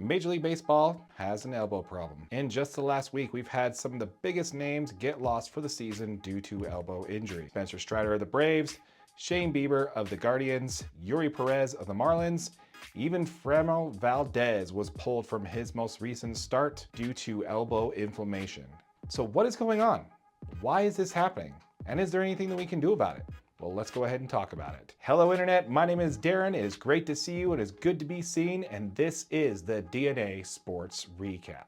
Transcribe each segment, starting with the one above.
Major League Baseball has an elbow problem. In just the last week, we've had some of the biggest names get lost for the season due to elbow injury. Spencer Strider of the Braves, Shane Bieber of the Guardians, Yuri Perez of the Marlins, even Framil Valdez was pulled from his most recent start due to elbow inflammation. So what is going on? Why is this happening? And is there anything that we can do about it? Well, let's go ahead and talk about it. Hello, Internet. My name is Darren. It is great to see you. It is good to be seen. And this is the DNA Sports Recap.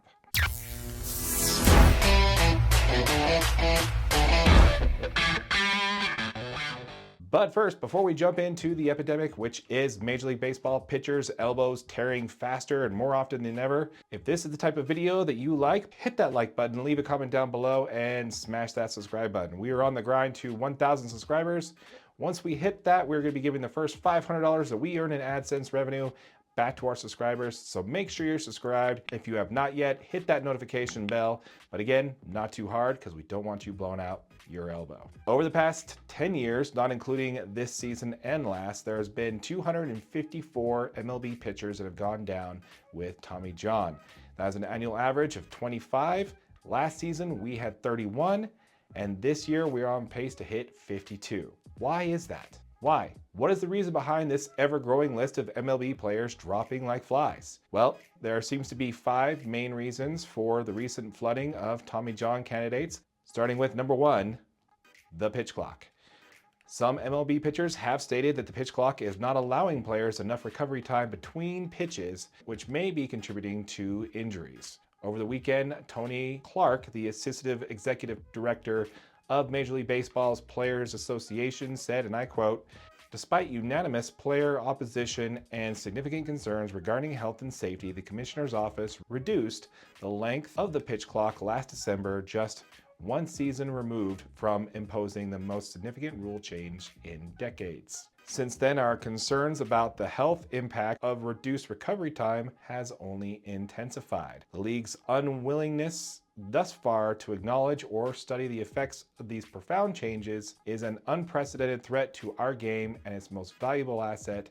But first, before we jump into the epidemic, which is Major League Baseball pitchers' elbows tearing faster and more often than ever, if this is the type of video that you like, hit that like button, leave a comment down below, and smash that subscribe button. We are on the grind to 1,000 subscribers. Once we hit that, we're going to be giving the first $500 that we earn in AdSense revenue back to our subscribers. So make sure you're subscribed. If you have not yet, hit that notification bell. But again, not too hard because we don't want you blowing out your elbow. Over the past 10 years, not including this season and last, there has been 254 MLB pitchers that have gone down with Tommy John. That is an annual average of 25. Last season, we had 31. And this year, we're on pace to hit 52. Why is that? Why? What is the reason behind this ever-growing list of MLB players dropping like flies? Well, there seems to be 5 main reasons for the recent flooding of Tommy John candidates, starting with number 1, the pitch clock. Some MLB pitchers have stated that the pitch clock is not allowing players enough recovery time between pitches, which may be contributing to injuries. Over the weekend, Tony Clark, the Assistant Executive Director of Major League Baseball's Players Association, said, and I quote, "Despite unanimous player opposition and significant concerns regarding health and safety, the commissioner's office reduced the length of the pitch clock last December, just one season removed from imposing the most significant rule change in decades. Since then, our concerns about the health impact of reduced recovery time has only intensified. The league's unwillingness thus far to acknowledge or study the effects of these profound changes is an unprecedented threat to our game and its most valuable asset,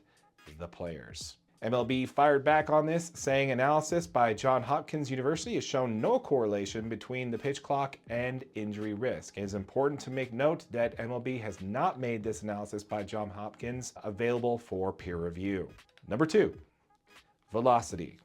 the players." MLB fired back on this, saying analysis by Johns Hopkins University has shown no correlation between the pitch clock and injury risk. It is important to make note that MLB has not made this analysis by Johns Hopkins available for peer review. Number 2, velocity.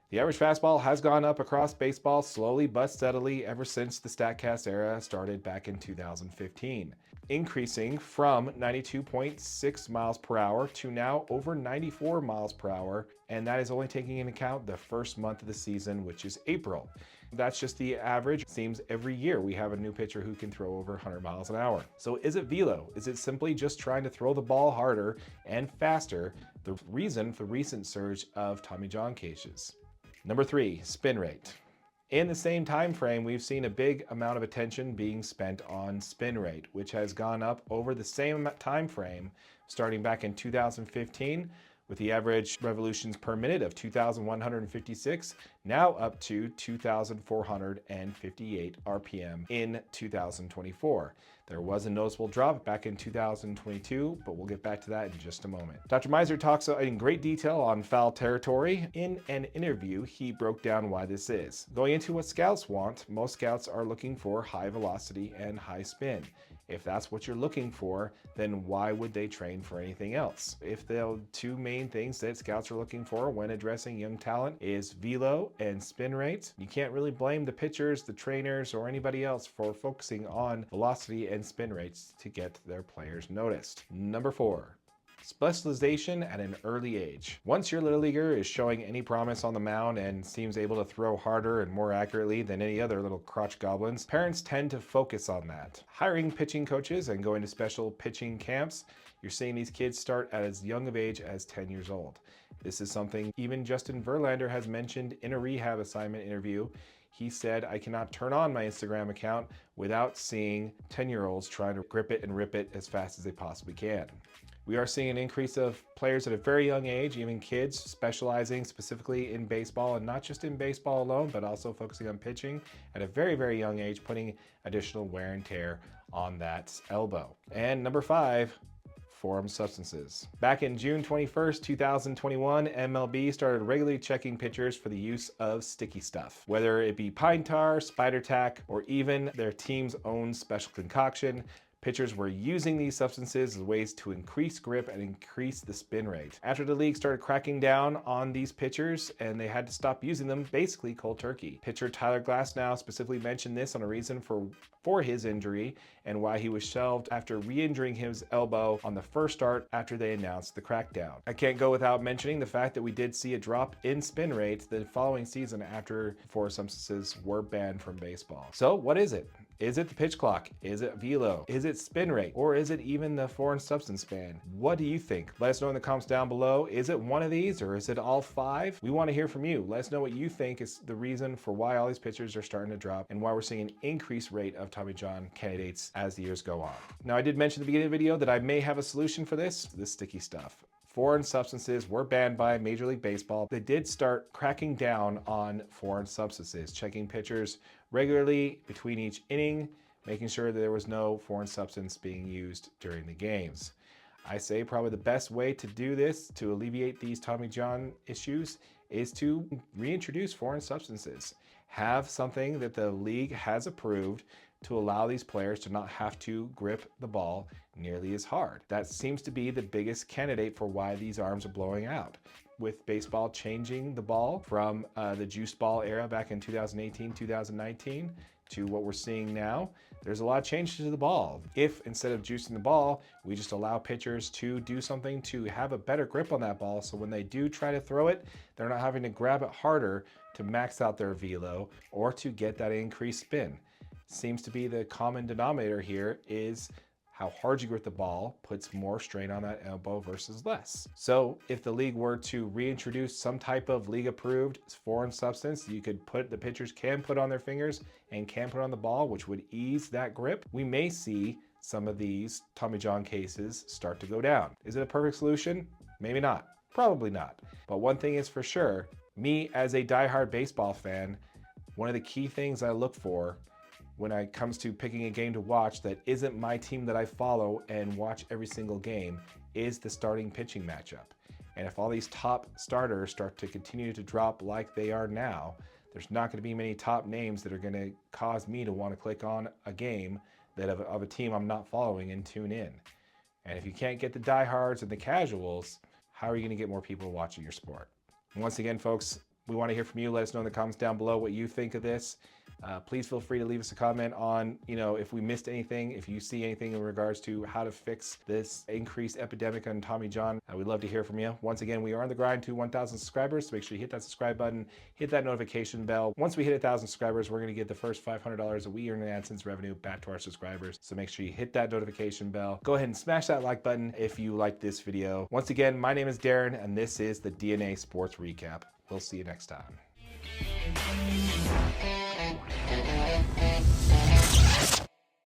The average fastball has gone up across baseball slowly but steadily ever since the StatCast era started back in 2015, increasing from 92.6 miles per hour to now over 94 miles per hour, and that is only taking into account the first month of the season, which is April. That's just the average. It seems every year we have a new pitcher who can throw over 100 miles an hour. So is it velo? Is it simply just trying to throw the ball harder and faster? The reason for the recent surge of Tommy John cases. Number 3, spin rate. In the same time frame, we've seen a big amount of attention being spent on spin rate, which has gone up over the same time frame, starting back in 2015, with the average revolutions per minute of 2,156, now up to 2,458 RPM in 2024. There was a noticeable drop back in 2022, but we'll get back to that in just a moment. Dr. Miser talks in great detail on foul territory. In an interview, he broke down why this is. Going into what scouts want, most scouts are looking for high velocity and high spin. If that's what you're looking for, then why would they train for anything else? If the 2 main things that scouts are looking for when addressing young talent is velo and spin rates, you can't really blame the pitchers, the trainers, or anybody else for focusing on velocity and spin rates to get their players noticed. Number 4, specialization at an early age. Once your little leaguer is showing any promise on the mound and seems able to throw harder and more accurately than any other little crotch goblins, parents tend to focus on that. Hiring pitching coaches and going to special pitching camps, you're seeing these kids start at as young of age as 10 years old. This is something even Justin Verlander has mentioned in a rehab assignment interview. He said, "I cannot turn on my Instagram account without seeing 10-year-olds trying to grip it and rip it as fast as they possibly can." We are seeing an increase of players at a very young age, even kids specializing specifically in baseball, and not just in baseball alone, but also focusing on pitching at a very, very young age, putting additional wear and tear on that elbow. And number 5, foreign substances. Back in June 21st, 2021, MLB started regularly checking pitchers for the use of sticky stuff, whether it be pine tar, spider tack, or even their team's own special concoction. Pitchers were using these substances as ways to increase grip and increase the spin rate. After the league started cracking down on these pitchers and they had to stop using them, basically cold turkey. Pitcher Tyler Glasnow specifically mentioned this on a reason for his injury and why he was shelved after re-injuring his elbow on the first start after they announced the crackdown. I can't go without mentioning the fact that we did see a drop in spin rates the following season after foreign substances were banned from baseball. So what is it? Is it the pitch clock? Is it velo? Is it spin rate? Or is it even the foreign substance ban? What do you think? Let us know in the comments down below. Is it one of these or is it all five? We want to hear from you. Let us know what you think is the reason for why all these pitchers are starting to drop and why we're seeing an increased rate of Tommy John candidates as the years go on. Now, I did mention at the beginning of the video that I may have a solution for this sticky stuff. Foreign substances were banned by Major League Baseball. They did start cracking down on foreign substances, checking pitchers regularly between each inning, making sure that there was no foreign substance being used during the games. I say probably the best way to do this, to alleviate these Tommy John issues, is to reintroduce foreign substances. Have something that the league has approved to allow these players to not have to grip the ball nearly as hard. That seems to be the biggest candidate for why these arms are blowing out. With baseball changing the ball from the juice ball era back in 2018, 2019 to what we're seeing now, there's a lot of changes to the ball. If instead of juicing the ball, we just allow pitchers to do something to have a better grip on that ball, so when they do try to throw it, they're not having to grab it harder to max out their velo or to get that increased spin. Seems to be the common denominator here is how hard you grip the ball puts more strain on that elbow versus less. So if the league were to reintroduce some type of league approved foreign substance the pitchers can put on their fingers and can put on the ball, which would ease that grip, we may see some of these Tommy John cases start to go down. Is it a perfect solution? Maybe not. Probably not. But one thing is for sure, me as a diehard baseball fan, one of the key things I look for when it comes to picking a game to watch that isn't my team that I follow and watch every single game is the starting pitching matchup. And if all these top starters start to continue to drop like they are now, there's not going to be many top names that are going to cause me to want to click on a game that of a team I'm not following and tune in. And if you can't get the diehards and the casuals, how are you going to get more people watching your sport? And once again, folks, we want to hear from you. Let us know in the comments down below what you think of this. Please feel free to leave us a comment on, if we missed anything, if you see anything in regards to how to fix this increased epidemic on Tommy John. We'd love to hear from you. Once again, we are on the grind to 1,000 subscribers, so make sure you hit that subscribe button, hit that notification bell. Once we hit 1,000 subscribers, we're going to get the first $500 that we earn in AdSense revenue back to our subscribers. So make sure you hit that notification bell. Go ahead and smash that like button if you like this video. Once again, my name is Darren, and this is the DNA Sports Recap. We'll see you next time.